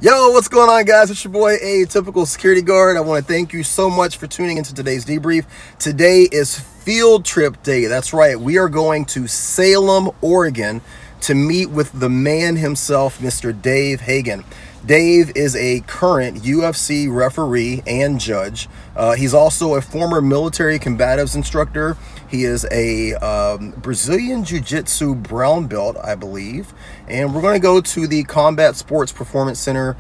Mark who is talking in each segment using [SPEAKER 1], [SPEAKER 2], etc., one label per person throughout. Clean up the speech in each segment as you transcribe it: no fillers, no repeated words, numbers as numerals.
[SPEAKER 1] Yo, what's going on, guys? It's your boy, Atypical Security Guard. I want to thank you so much for tuning into today's debrief. Today is field trip day. That's right. We are going to Salem, Oregon to meet with the man himself, Mr. Dave Hagen. Dave is a current UFC referee and judge. He's also a former military combatives instructor. He is a Brazilian Jiu Jitsu brown belt, I believe. And we're going to go to the Combat Sports Performance Center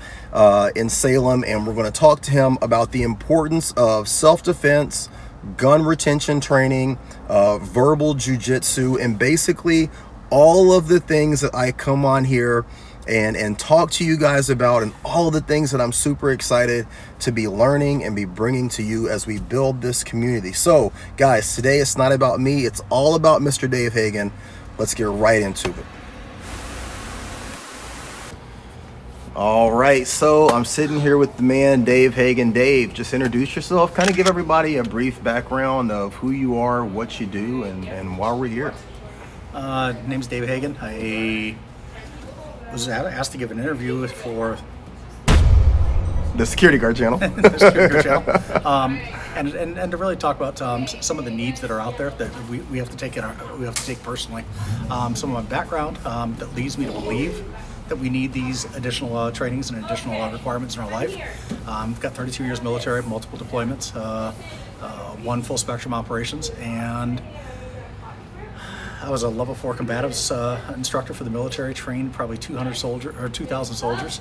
[SPEAKER 1] in Salem, and we're going to talk to him about the importance of self-defense, gun retention training, verbal Jiu Jitsu, and basically all of the things that I come on here and talk to you guys about, and all of the things that I'm super excited to be learning and be bringing to you as we build this community. So guys, today it's not about me, it's all about Mr. Dave Hagen. Let's get right into it. All right, so I'm sitting here with the man, Dave Hagen. Dave, just introduce yourself, kind of give everybody a brief background of who you are, what you do, and why we're here.
[SPEAKER 2] Name's Dave Hagen. I was asked to give an interview for
[SPEAKER 1] the Security Guard channel.
[SPEAKER 2] The Security Guard channel, and to really talk about some of the needs that are out there that we have to take personally. Some of my background that leads me to believe that we need these additional trainings and additional requirements in our life. I've got 32 years military, multiple deployments, one full spectrum operations, and I was a level 4 combatives instructor for the military, trained probably 2,000 soldiers,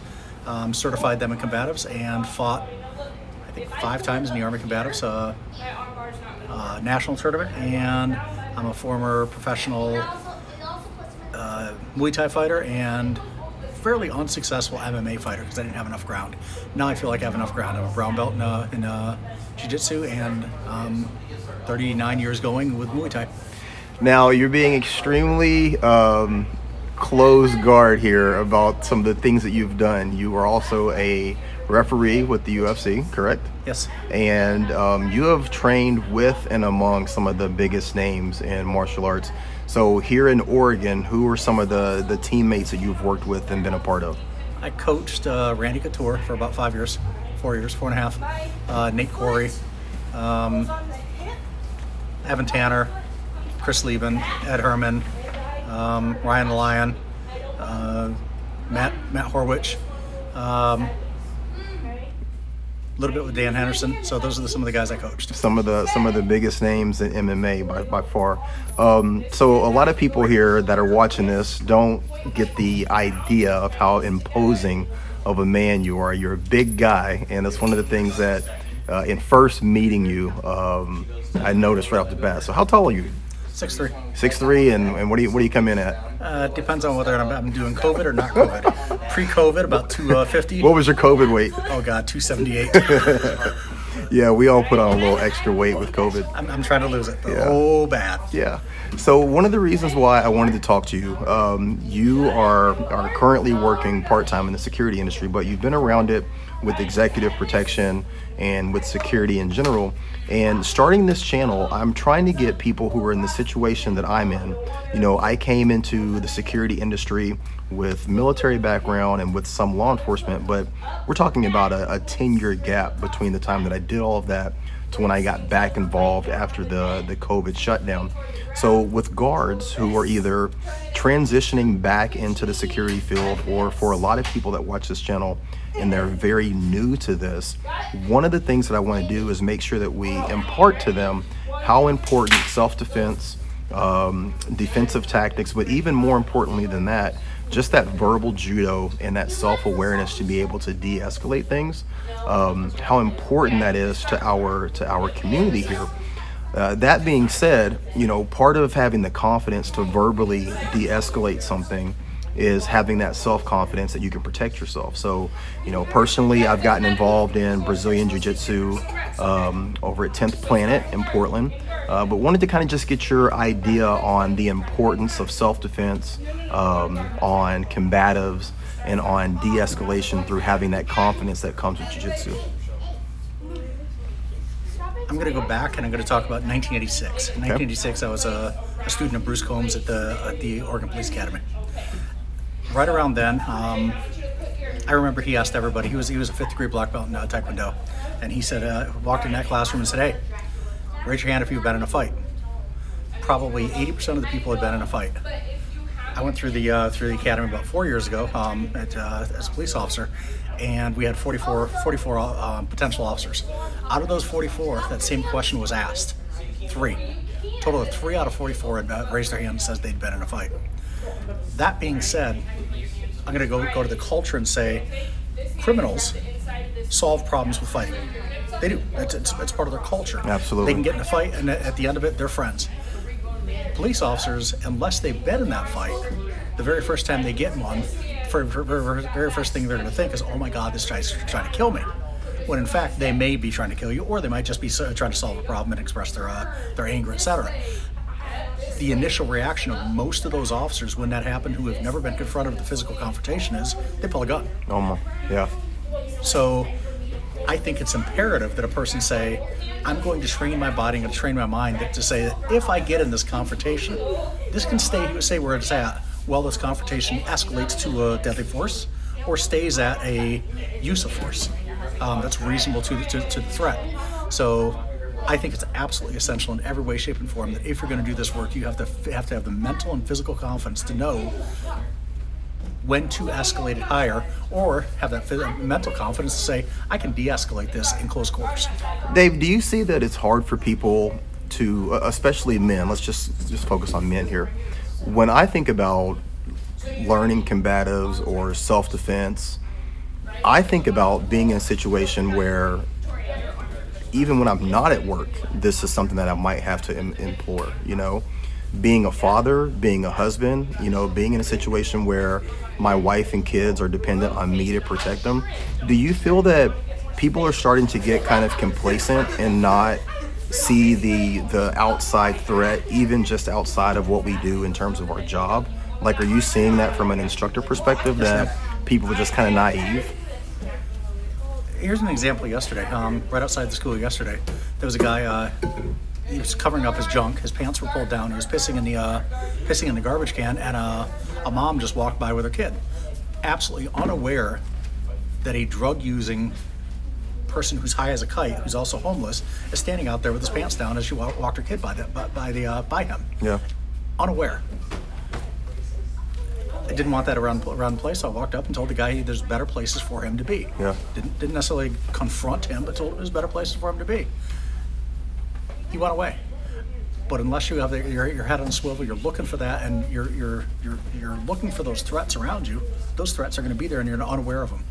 [SPEAKER 2] certified them in combatives, and fought, I think, 5 times in the Army combatives national tournament. And I'm a former professional Muay Thai fighter and fairly unsuccessful MMA fighter because I didn't have enough ground. Now I feel like I have enough ground. I'm a brown belt in Jiu Jitsu and 39 years going with Muay Thai.
[SPEAKER 1] Now, you're being extremely close guard here about some of the things that you've done. You are also a referee with the UFC, correct?
[SPEAKER 2] Yes.
[SPEAKER 1] And you have trained with and among some of the biggest names in martial arts. So here in Oregon, who are some of the teammates that you've worked with and been a part of?
[SPEAKER 2] I coached Randy Couture for about 4 years, 4.5. Nate Corey, Evan Tanner, Chris Lieben, Ed Herman, Ryan the Lion, Matt Horwich, a little bit with Dan Henderson. So those are some of the guys I coached. Some of
[SPEAKER 1] the biggest names in MMA by far. So a lot of people here that are watching this don't get the idea of how imposing of a man you are. You're a big guy, and that's one of the things that in first meeting you, I noticed right off the bat. So how tall are you?
[SPEAKER 2] 6'3".
[SPEAKER 1] 6'3", and what do you come in at?
[SPEAKER 2] Depends on whether I'm doing COVID or not COVID. Pre-COVID, about 250.
[SPEAKER 1] What was your COVID weight?
[SPEAKER 2] Oh God, 278.
[SPEAKER 1] Yeah, we all put on a little extra weight with COVID.
[SPEAKER 2] I'm trying to lose it. Oh, bad.
[SPEAKER 1] Yeah. So one of the reasons why I wanted to talk to you, you are currently working part-time in the security industry, but you've been around it with executive protection and with security in general. And starting this channel, I'm trying to get people who are in the situation that I'm in. You know, I came into the security industry with military background and with some law enforcement, but we're talking about a 10-year gap between the time that I did all of that to when I got back involved after the COVID shutdown. So with guards who are either transitioning back into the security field, or for a lot of people that watch this channel and they're very new to this, one of the things that I want to do is make sure that we impart to them how important self-defense, defensive tactics, but even more importantly than that, just that verbal judo and that self-awareness to be able to de-escalate things, how important that is to our community here. That being said, you know, part of having the confidence to verbally de-escalate something is having that self-confidence that you can protect yourself. So, you know, personally, I've gotten involved in Brazilian Jiu Jitsu over at 10th Planet in Portland, but wanted to kind of just get your idea on the importance of self-defense, on combatives, and on de-escalation through having that confidence that comes with Jiu Jitsu.
[SPEAKER 2] I'm going to go back and I'm going to talk about 1986. In 1986, I was a student of Bruce Combs at the Oregon Police Academy. Right around then, I remember he asked everybody, he was a 5th degree black belt in Taekwondo, and he said, walked in that classroom and said, hey, raise your hand if you've been in a fight. Probably 80% of the people had been in a fight. I went through the academy about 4 years ago as a police officer, and we had 44 potential officers. Out of those 44, that same question was asked. 3. Total of 3 out of 44 had raised their hand and says they'd been in a fight. That being said, I'm going to go to the culture and say criminals solve problems with fighting. They do. It's part of their culture.
[SPEAKER 1] Absolutely.
[SPEAKER 2] They can get in a fight, and at the end of it, they're friends. Police officers, unless they've been in that fight, the very first time they get in one, very first thing they're going to think is, oh my God, this guy's trying to kill me. When in fact, they may be trying to kill you, or they might just be trying to solve a problem and express their anger, etc. The initial reaction of most of those officers when that happened, who have never been confronted with a physical confrontation, is they pull a gun.
[SPEAKER 1] Yeah.
[SPEAKER 2] So I think it's imperative that a person say, I'm going to train my body, I'm going to train my mind to say that if I get in this confrontation, this can stay where it's at while this confrontation escalates to a deadly force or stays at a use of force that's reasonable to the threat. So I think it's absolutely essential in every way, shape, and form that if you're going to do this work, you have to have the mental and physical confidence to know when to escalate it higher, or have that mental confidence to say, I can de-escalate this in close quarters.
[SPEAKER 1] Dave, do you see that it's hard for people to, especially men, let's just focus on men here. When I think about learning combatives or self-defense, I think about being in a situation where even when I'm not at work, this is something that I might have to employ, being a father, being a husband, being in a situation where my wife and kids are dependent on me to protect them. Do you feel that people are starting to get kind of complacent and not see the outside threat, even just outside of what we do in terms of our job? Like, are you seeing that from an instructor perspective, that people are just kind of naive?
[SPEAKER 2] Here's an example yesterday. Right outside the school yesterday, there was a guy, he was covering up his junk. His pants were pulled down. He was pissing in the garbage can, and a mom just walked by with her kid, absolutely unaware that a drug-using person who's high as a kite, who's also homeless, is standing out there with his pants down as she walked her kid by him.
[SPEAKER 1] Yeah.
[SPEAKER 2] Unaware. I didn't want that around the place, so I walked up and told the guy there's better places for him to be.
[SPEAKER 1] Yeah.
[SPEAKER 2] Didn't necessarily confront him, but told him there's better places for him to be. He went away. But unless you have your head on a swivel, you're looking for that, and you're looking for those threats around you. Those threats are going to be there, and you're unaware of them.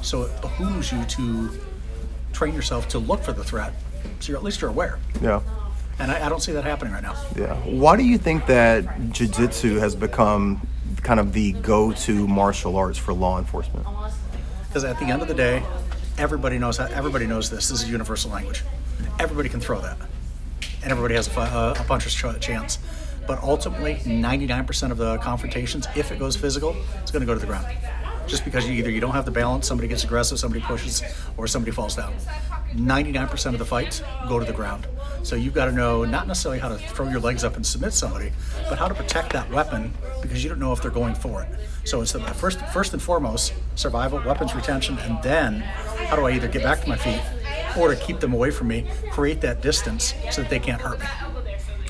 [SPEAKER 2] So it behooves you to train yourself to look for the threat, so at least you're aware.
[SPEAKER 1] Yeah.
[SPEAKER 2] And I don't see that happening right now.
[SPEAKER 1] Yeah. Why do you think that Jiu Jitsu has become kind of the go-to martial arts for law enforcement?
[SPEAKER 2] Because at the end of the day, everybody knows this. This is universal language. Everybody can throw that, and everybody has a puncher's chance. But ultimately, 99% of the confrontations, if it goes physical, it's going to go to the ground. Just because you don't have the balance, somebody gets aggressive, somebody pushes, or somebody falls down. 99% of the fights go to the ground. So you've got to know not necessarily how to throw your legs up and submit somebody, but how to protect that weapon, because you don't know if they're going for it. So it's the first and foremost, survival, weapons retention, and then how do I either get back to my feet or to keep them away from me, create that distance so that they can't hurt me.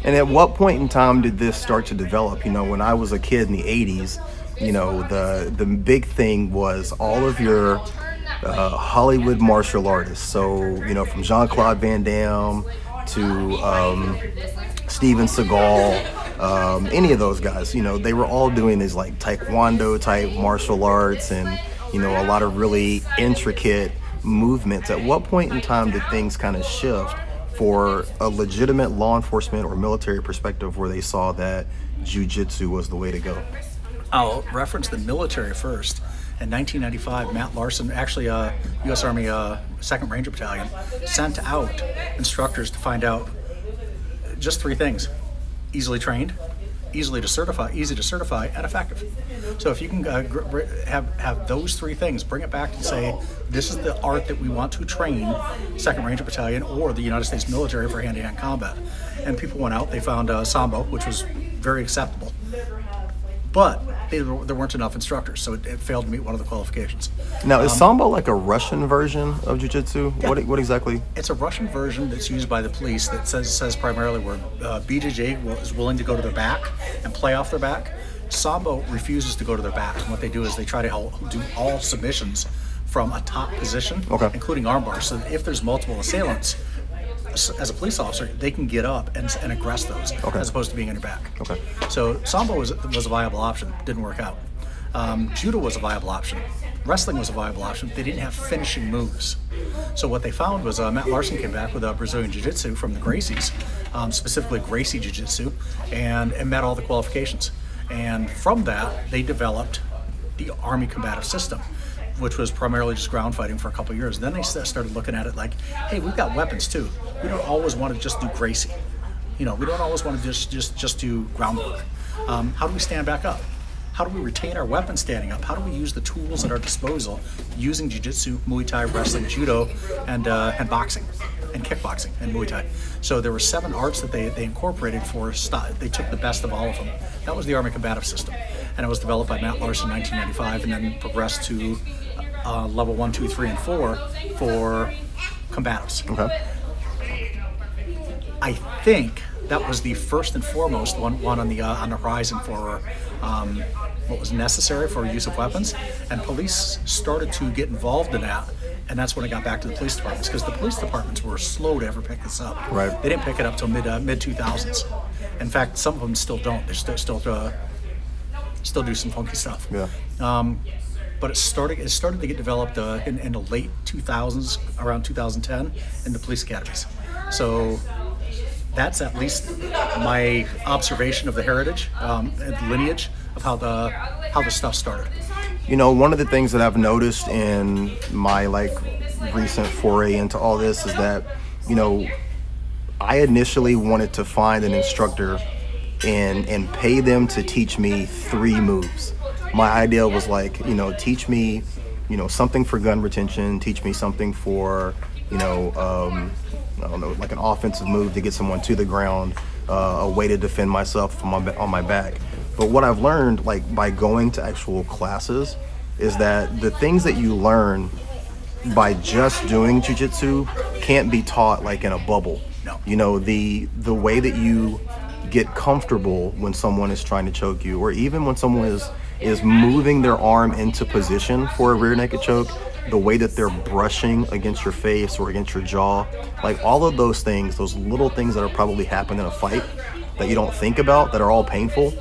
[SPEAKER 1] And at what point in time did this start to develop? When I was a kid in the 80s, the big thing was all of your Hollywood martial artists. So, from Jean-Claude Van Damme to Steven Seagal, any of those guys, they were all doing these like Taekwondo type martial arts and, a lot of really intricate movements. At what point in time did things kind of shift for a legitimate law enforcement or military perspective where they saw that Jiu Jitsu was the way to go?
[SPEAKER 2] I'll reference the military first. In 1995, Matt Larson, actually U.S. Army 2nd Ranger Battalion, sent out instructors to find out just 3 things: easily trained, easy to certify, and effective. So if you can have those 3 things, bring it back and say, this is the art that we want to train 2nd Ranger Battalion or the United States military for hand-to-hand combat. And people went out, they found Sambo, which was very acceptable. But there weren't enough instructors, so it failed to meet one of the qualifications.
[SPEAKER 1] Now, is Sambo like a Russian version of Jiu Jitsu?
[SPEAKER 2] Yeah.
[SPEAKER 1] What exactly?
[SPEAKER 2] It's a Russian version that's used by the police that says primarily where BJJ is willing to go to their back and play off their back. Sambo refuses to go to their back, and what they do is they try to do all submissions from a top position, including arm bars, so that if there's multiple assailants, as a police officer, they can get up and aggress those, as opposed to being in your back. So Sambo was a viable option. Didn't work out. Judo was a viable option. Wrestling was a viable option. They didn't have finishing moves. So what they found was Matt Larson came back with Brazilian Jiu-Jitsu from the Gracies, specifically Gracie Jiu-Jitsu, and met all the qualifications. And from that, they developed the Army combative system, which was primarily just ground fighting for a couple of years. Then they started looking at it like, hey, we've got weapons too. We don't always want to just do Gracie. We don't always want to just do groundwork. How do we stand back up? How do we retain our weapons standing up? How do we use the tools at our disposal using Jiu-Jitsu, Muay Thai, wrestling, Judo, and boxing, and kickboxing, and Muay Thai? So there were 7 arts that they incorporated they took the best of all of them. That was the Army combative system. And it was developed by Matt Larson in 1995 and then progressed to level 1, 2, 3, and 4 for combatives. I think that was the first and foremost one on the horizon for what was necessary for use of weapons, and police started to get involved in that, and that's when it got back to the police departments, because the police departments were slow to ever pick this up. They didn't pick it up till mid 2000s. In fact, some of them still don't. They still do some funky stuff. But it started to get developed in the late 2000s, around 2010, in the police academies. So that's at least my observation of the heritage and the lineage of how the stuff started.
[SPEAKER 1] One of the things that I've noticed in my recent foray into all this is that, I initially wanted to find an instructor and pay them to teach me 3 moves. My idea was teach me, something for gun retention, teach me something for, I don't know, like an offensive move to get someone to the ground, a way to defend myself on my back. But what I've learned, by going to actual classes, is that the things that you learn by just doing jiu-jitsu can't be taught in a bubble. The way that you get comfortable when someone is trying to choke you, or even when someone is moving their arm into position for a rear naked choke, the way that they're brushing against your face or against your jaw, all of those things, those little things that are probably happening in a fight that you don't think about, that are all painful,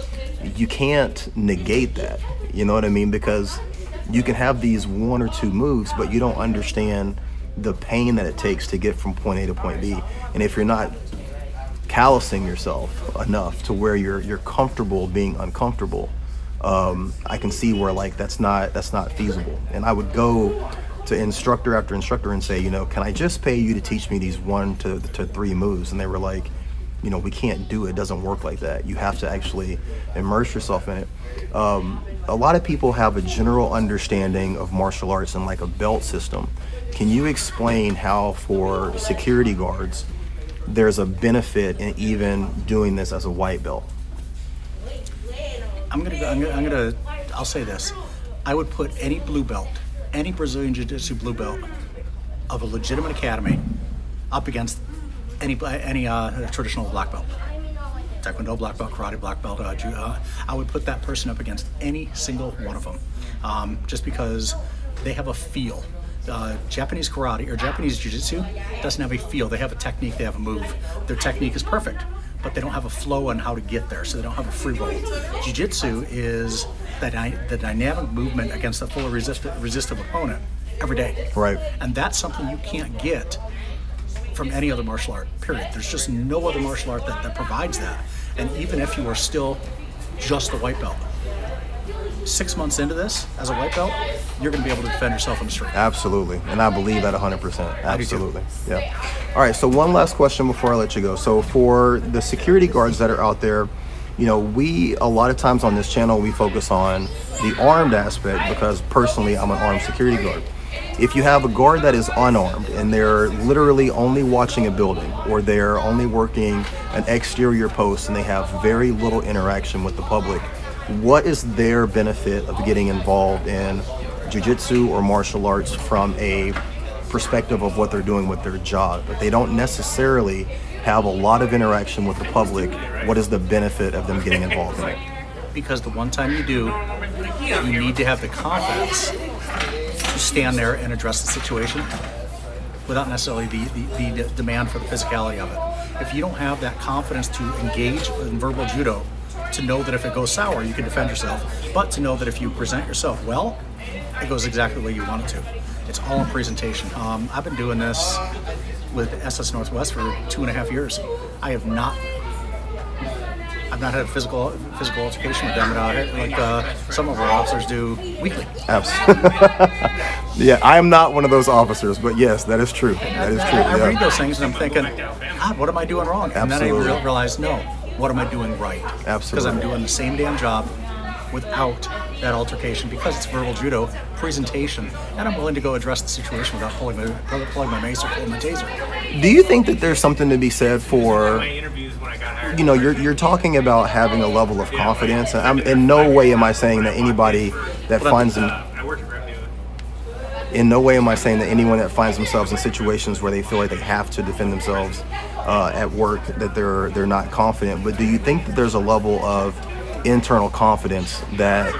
[SPEAKER 1] you can't negate that. You know what I mean? Because you can have these 1 or 2 moves, but you don't understand the pain that it takes to get from point A to point B. And if you're not callousing yourself enough to where you're comfortable being uncomfortable, I can see where that's not feasible. And I would go to instructor after instructor and say, can I just pay you to teach me these 1 to 3 moves? And they were like, we can't do it. It doesn't work like that. You have to actually immerse yourself in it. A lot of people have a general understanding of martial arts and a belt system. Can you explain how for security guards there's a benefit in even doing this as a white belt?
[SPEAKER 2] I'll say this. I would put any blue belt, any Brazilian Jiu-Jitsu blue belt of a legitimate academy up against any traditional black belt. Taekwondo black belt, karate black belt, judo. I would put that person up against any single one of them, just because they have a feel. Japanese karate or Japanese jiu-jitsu doesn't have a feel. They have a technique, they have a move. Their technique is perfect, but they don't have a flow on how to get there, so they don't have a free roll. Jiu-jitsu is the dynamic movement against a full resistive opponent every day. And that's something you can't get from any other martial art, period. There's just no other martial art that provides that. And even if you are still just a white belt, 6 months into this as a white belt, you're going to be able to defend yourself on the street.
[SPEAKER 1] Absolutely, and I believe that 100%. Absolutely, yeah. All right, so one last question before I let you go. So for the security guards that are out there, we a lot of times on this channel we focus on the armed aspect because personally I'm an armed security guard. If you have a guard that is unarmed and they're literally only watching a building, or they're only working an exterior post and they have very little interaction with the public, what is their benefit of getting involved in jiu-jitsu or martial arts from a perspective of what they're doing with their job, but they don't necessarily have a lot of interaction with the public? What is the benefit of them getting involved in it?
[SPEAKER 2] Because the one time you do, you need to have the confidence to stand there and address the situation without necessarily the demand for the physicality of it. If you don't have that confidence to engage in verbal judo, to know that if it goes sour, you can defend yourself, but to know that if you present yourself well, it goes exactly the way you want it to. It's all in presentation. I've been doing this with SS Northwest for 2.5 years. I've not had a physical altercation with them like some of our officers do weekly.
[SPEAKER 1] Absolutely. Yeah, I am not one of those officers, but yes, that is true. That is true.
[SPEAKER 2] I read those things and I'm thinking, God, what am I doing wrong? And
[SPEAKER 1] Absolutely.
[SPEAKER 2] then I realize, no, what am I doing right?
[SPEAKER 1] Absolutely.
[SPEAKER 2] Because I'm doing the same damn job without that altercation, because it's verbal judo, presentation, and I'm willing to go address the situation without pulling my mace or pulling my taser.
[SPEAKER 1] Do you think that there's something to be said for, you know, you're talking about having a level of confidence, and I'm in no way am I saying that anybody that in no way am I saying that anyone that finds themselves in situations where they feel like they have to defend themselves at work, that they're not confident, but do you think that there's a level of internal confidence that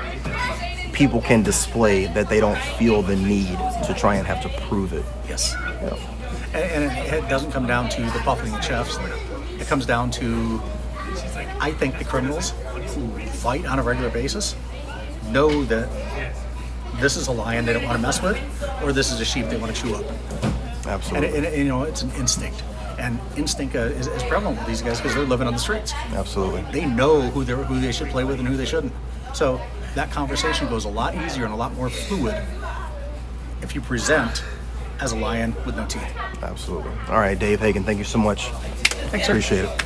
[SPEAKER 1] people can display, that they don't feel the need to try and have to prove it?
[SPEAKER 2] Yes.
[SPEAKER 1] Yeah.
[SPEAKER 2] And it doesn't come down to the puffing and chefs. It comes down to, I think the criminals who fight on a regular basis know that this is a lion they don't want to mess with, or this is a sheep they want to chew up.
[SPEAKER 1] Absolutely.
[SPEAKER 2] And you know, it's an instinct. And instinct is prevalent with these guys because they're living on the streets.
[SPEAKER 1] Absolutely.
[SPEAKER 2] They know who they should play with and who they shouldn't. So that conversation goes a lot easier and a lot more fluid if you present as a lion with no teeth.
[SPEAKER 1] Absolutely. All right, Dave Hagen, thank you so much.
[SPEAKER 2] Thanks, sir.
[SPEAKER 1] Appreciate it.